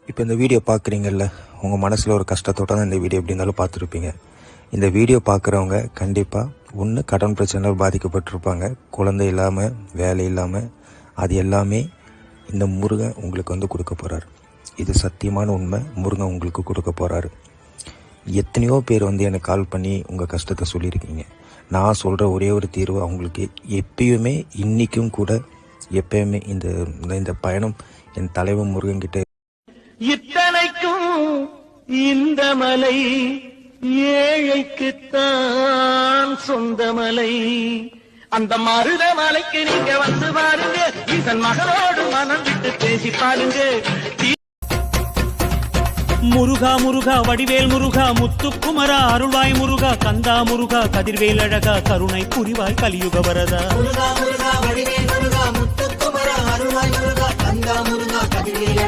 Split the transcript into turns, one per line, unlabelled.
இப்போ இந்த வீடியோ பார்க்குறீங்கல்ல, உங்கள் மனசில் ஒரு கஷ்டத்தோட தான் இந்த வீடியோ எப்படி இருந்தாலும் பார்த்துருப்பீங்க. இந்த வீடியோ பார்க்குறவங்க கண்டிப்பாக ஒன்று கடன் பிரச்சனையால் பாதிக்கப்பட்டிருப்பாங்க, குழந்தை இல்லாமல், வேலை இல்லாமல். அது எல்லாமே இந்த முருகன் உங்களுக்கு வந்து கொடுக்க போகிறாரு. இது சத்தியமான உண்மை. முருகன் உங்களுக்கு கொடுக்க போகிறாரு. எத்தனையோ பேர் வந்து எனக்கு கால் பண்ணி உங்கள் கஷ்டத்தை சொல்லியிருக்கீங்க. நான் சொல்கிற ஒரே ஒரு தீர்வு அவங்களுக்கு எப்பயுமே, இன்றைக்கும் கூட எப்பயுமே இந்த பயணம் என் தலைவன் முருகன்கிட்ட.
இத்தனைக்கும் இந்த மலை ஏழைக்குத்தான் சொந்த மலை. அந்த மருத மலைக்கு நீங்க வந்து பாருங்க, இதன் மகளோடு மனம் விட்டு பேசி பாருங்க.
முருகா முருகா வடிவேல் முருகா முத்துக்குமரா அருள்வாய் முருகா கந்தா முருகா கதிர்வேல் அழகா கருணை புரிவாய் கலியுக வரதா.
முருகா முருகா வடிவேல் முருகா முத்துக்குமரா அருள்வாய் முருகா கந்தா முருகா கதிர்வேல்